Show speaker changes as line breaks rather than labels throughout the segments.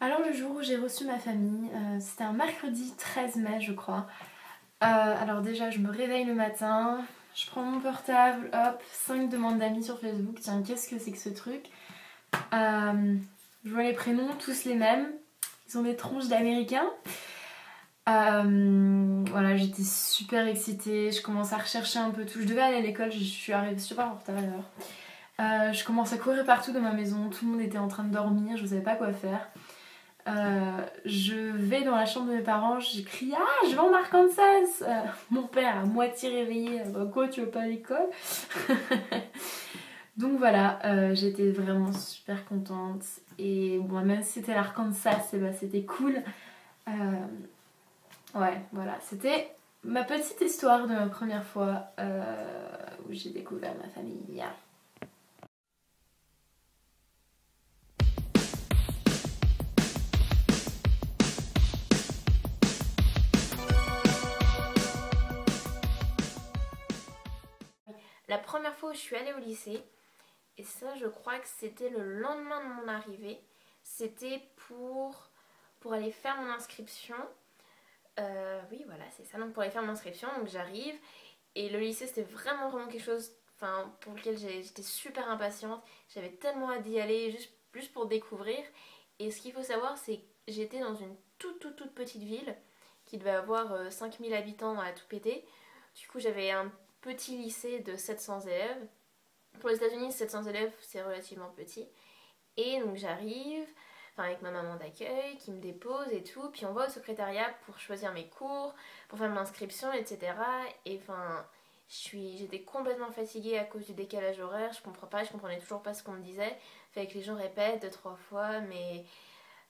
Alors le jour où j'ai reçu ma famille, c'était un mercredi 13 mai je crois. Alors déjà je me réveille le matin, je prends mon portable, hop, 5 demandes d'amis sur Facebook, tiens qu'est-ce que c'est que ce truc. Je vois les prénoms, tous les mêmes, ils ont des tronches d'américains. Voilà, j'étais super excitée, je commence à rechercher un peu tout, je devais aller à l'école, je suis arrivée super en retard d'ailleurs. Je commence à courir partout dans ma maison, tout le monde était en train de dormir, je ne savais pas quoi faire. Je vais dans la chambre de mes parents, je crie ah je vais en Arkansas. Mon père à moitié réveillé, bah, quoi tu vas pas à l'école. Donc voilà, j'étais vraiment super contente et bon, même si c'était l'Arkansas, bah, c'était cool. Ouais voilà, c'était ma petite histoire de ma première fois où j'ai découvert ma famille.
La première fois où je suis allée au lycée, et ça je crois que c'était le lendemain de mon arrivée, c'était pour aller faire mon inscription. Oui voilà c'est ça, donc pour aller faire mon inscription, donc j'arrive et le lycée c'était vraiment quelque chose pour lequel j'étais super impatiente, j'avais tellement hâte d'y aller juste pour découvrir. Et ce qu'il faut savoir c'est que j'étais dans une toute petite ville qui devait avoir 5000 habitants à tout péter. Du coup j'avais un petit lycée de 700 élèves. Pour les États-Unis, 700 élèves, c'est relativement petit. Et donc j'arrive, avec ma maman d'accueil qui me dépose et tout. Puis on va au secrétariat pour choisir mes cours, pour faire mon inscription, etc. Et j'étais complètement fatiguée à cause du décalage horaire. Je comprenais toujours pas ce qu'on me disait. Fait que les gens répètent 2, 3 fois. Mais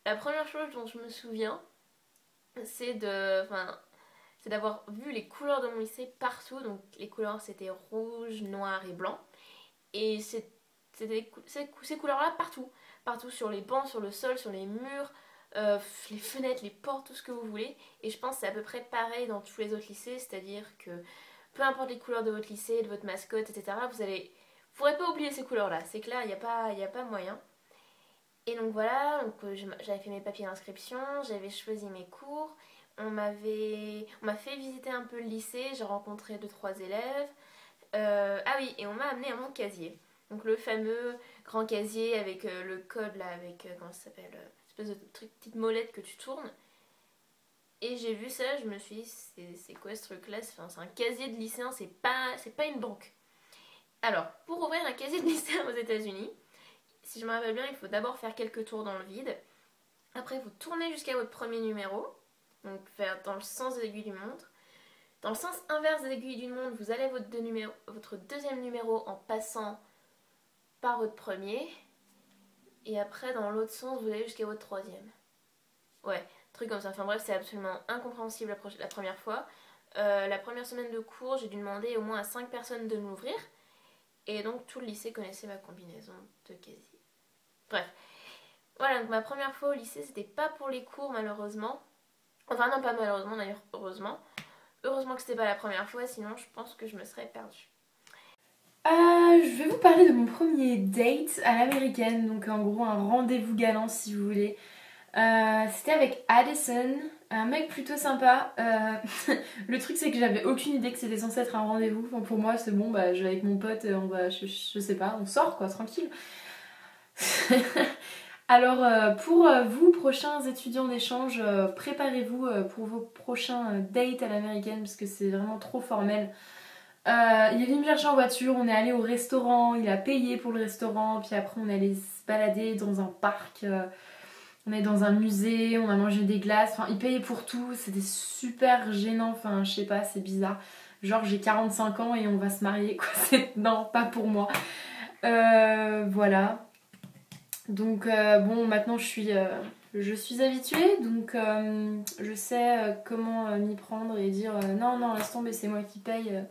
la première chose dont je me souviens, c'est c'est d'avoir vu les couleurs de mon lycée partout. Donc les couleurs c'était rouge, noir et blanc. Et c'était ces couleurs-là partout. Partout sur les bancs, sur le sol, sur les murs, les fenêtres, les portes, tout ce que vous voulez. Et je pense que c'est à peu près pareil dans tous les autres lycées. C'est-à-dire que peu importe les couleurs de votre lycée, de votre mascotte, etc., vous pourrez pas oublier ces couleurs-là. C'est clair, il n'y a pas moyen. Et donc voilà, j'avais fait mes papiers d'inscription, j'avais choisi mes cours. On m'a fait visiter un peu le lycée, j'ai rencontré 2, 3 élèves. Ah oui, et on m'a amené à mon casier. Donc le fameux grand casier avec le code là, avec comment ça s'appelle, espèce de petite molette que tu tournes. Et j'ai vu ça, je me suis dit c'est quoi ce truc là, c'est un casier de lycéen, c'est pas une banque. Alors, pour ouvrir un casier de lycéen aux États-Unis, si je me rappelle bien, il faut d'abord faire quelques tours dans le vide. Après, vous tournez jusqu'à votre premier numéro, donc faire dans le sens de l'aiguille du montre. Dans le sens inverse des aiguilles d'une montre, vous allez votre deuxième numéro en passant par votre premier. Et après, dans l'autre sens, vous allez jusqu'à votre troisième. Ouais, truc comme ça. Enfin bref, c'est absolument incompréhensible la première fois. La première semaine de cours, j'ai dû demander au moins à 5 personnes de m'ouvrir. Et donc tout le lycée connaissait ma combinaison de casier. Bref. Voilà, donc ma première fois au lycée, c'était pas pour les cours malheureusement. Enfin non, pas malheureusement d'ailleurs, heureusement. Heureusement que c'était pas la première fois, sinon je pense que je me serais perdue.
Je vais vous parler de mon premier date à l'américaine, donc en gros un rendez-vous galant si vous voulez. C'était avec Addison, un mec plutôt sympa. Le truc c'est que j'avais aucune idée que c'était censé être un rendez-vous. Enfin, pour moi c'est bon, bah, je vais avec mon pote, on va, je sais pas, on sort quoi, tranquille. Alors pour vous, prochains étudiants d'échange, préparez-vous pour vos prochains dates à l'américaine parce que c'est vraiment trop formel. Il est venu me chercher en voiture, on est allé au restaurant, il a payé pour le restaurant, puis après on est allé se balader dans un parc, on est dans un musée, on a mangé des glaces, enfin il payait pour tout, c'était super gênant, enfin je sais pas, c'est bizarre. Genre j'ai 45 ans et on va se marier quoi, non pas pour moi. Voilà. Donc bon maintenant je suis habituée, donc je sais comment m'y prendre et dire non laisse tomber c'est moi qui paye,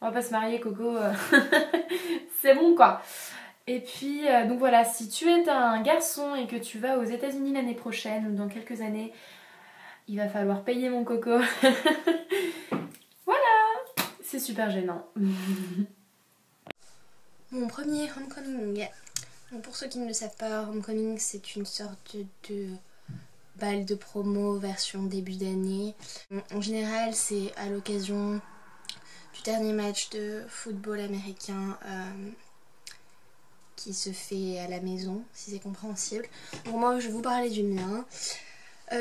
on va pas se marier Coco, c'est bon quoi. Et puis donc voilà, si tu es un garçon et que tu vas aux États-Unis l'année prochaine ou dans quelques années, il va falloir payer mon Coco. Voilà, c'est super gênant.
Mon premier homecoming. Donc pour ceux qui ne le savent pas, homecoming c'est une sorte de bal de promo version début d'année. En général c'est à l'occasion du dernier match de football américain qui se fait à la maison, si c'est compréhensible. Donc moi je vais vous parler du mien.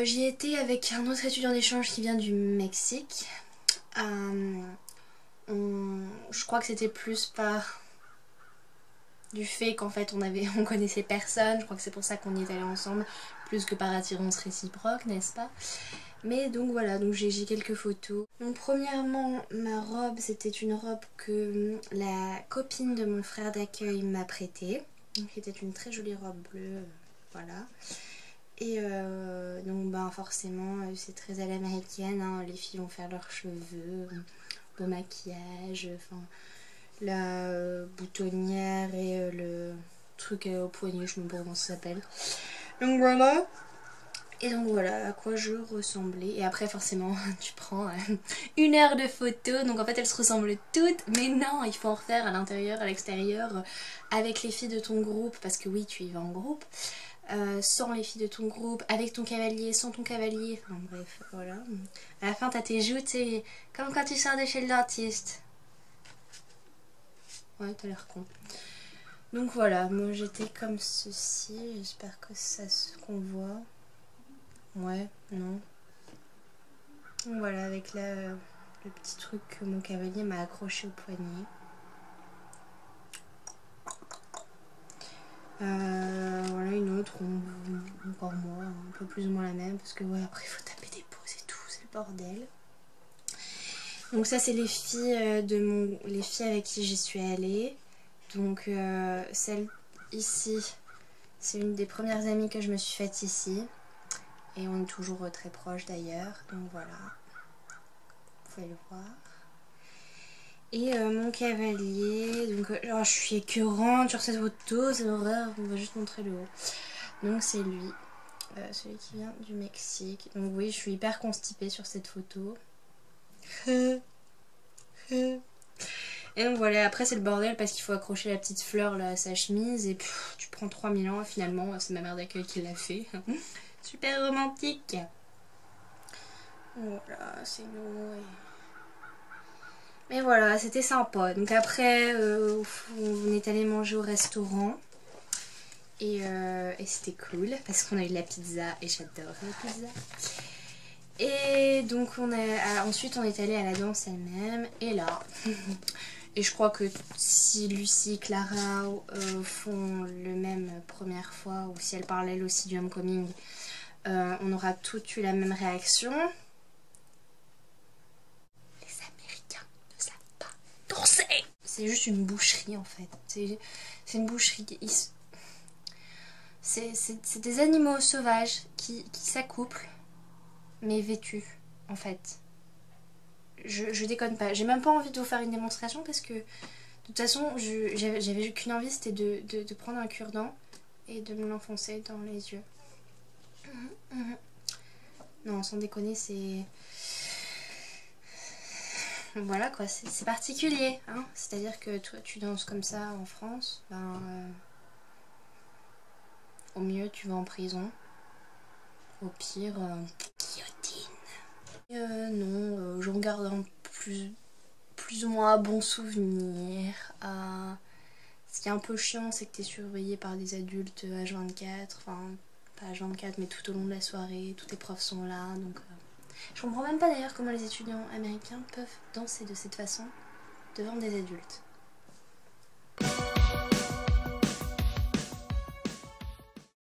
J'y étais avec un autre étudiant d'échange qui vient du Mexique. Je crois que c'était plus par du fait qu'en fait on connaissait personne. Je crois que c'est pour ça qu'on y est allé ensemble, plus que par attirance réciproque, n'est-ce pas? Mais donc voilà, donc j'ai quelques photos. Donc premièrement, ma robe, c'était une robe que la copine de mon frère d'accueil m'a prêtée. Donc c'était une très jolie robe bleue, voilà. Et donc ben forcément c'est très à l'américaine, hein. Les filles vont faire leurs cheveux, beau maquillage, enfin la boutonnière et le truc au poignet, je me souviens pas comment ça s'appelle. Donc voilà. Et donc voilà à quoi je ressemblais. Et après forcément tu prends 1 heure de photos. Donc en fait elles se ressemblent toutes. Mais non, il faut en refaire à l'intérieur, à l'extérieur, avec les filles de ton groupe. Parce que oui, tu y vas en groupe. Sans les filles de ton groupe, avec ton cavalier, sans ton cavalier. Enfin bref, voilà. À la fin t'as tes joues, c'est comme quand tu sors de chez le dentiste. Ouais, t'as l'air con. Donc voilà, moi j'étais comme ceci. J'espère que ça qu'on voit. Ouais, non. Donc voilà, avec le petit truc que mon cavalier m'a accroché au poignet. Voilà une autre, encore moi, un peu plus ou moins la même, parce que ouais, après il faut taper des pauses et tout, c'est le bordel. Donc ça c'est les filles les filles avec qui j'y suis allée. Donc celle ici, c'est une des premières amies que je me suis faite ici. Et on est toujours très proches d'ailleurs, donc voilà. Vous pouvez le voir. Et mon cavalier, donc je suis écœurante sur cette photo, c'est horreur, on va juste montrer le haut. Donc c'est lui, celui qui vient du Mexique. Donc oui, je suis hyper constipée sur cette photo. Et donc voilà, après c'est le bordel parce qu'il faut accrocher la petite fleur là à sa chemise et tu prends 3000 ans, finalement c'est ma mère d'accueil qui l'a fait. Super romantique. Voilà, c'est nous. Mais voilà, c'était sympa. Donc après, on est allé manger au restaurant. Et c'était cool parce qu'on a eu de la pizza et j'adore la pizza. Et donc ensuite on est allé à la danse elle-même. Et là, et je crois que si Lucie et Clara font le même première fois, ou si elles parlent elles aussi du homecoming, on aura toutes eu la même réaction. C'est juste une boucherie en fait. C'est une boucherie. C'est des animaux sauvages qui s'accouplent, mais vêtus en fait. Je déconne pas. J'ai même pas envie de vous faire une démonstration parce que de toute façon, j'avais qu'une envie, c'était de prendre un cure-dent et de me l'enfoncer dans les yeux. Non, sans déconner, c'est... Voilà quoi, c'est particulier, hein. C'est-à-dire que toi tu danses comme ça en France, ben au mieux tu vas en prison, au pire guillotine. Non, j'en garde un plus ou moins un bon souvenir. Ce qui est un peu chiant, c'est que t'es surveillé par des adultes H24, enfin pas H24 mais tout au long de la soirée, tous tes profs sont là, donc... Je comprends même pas d'ailleurs comment les étudiants américains peuvent danser de cette façon devant des adultes.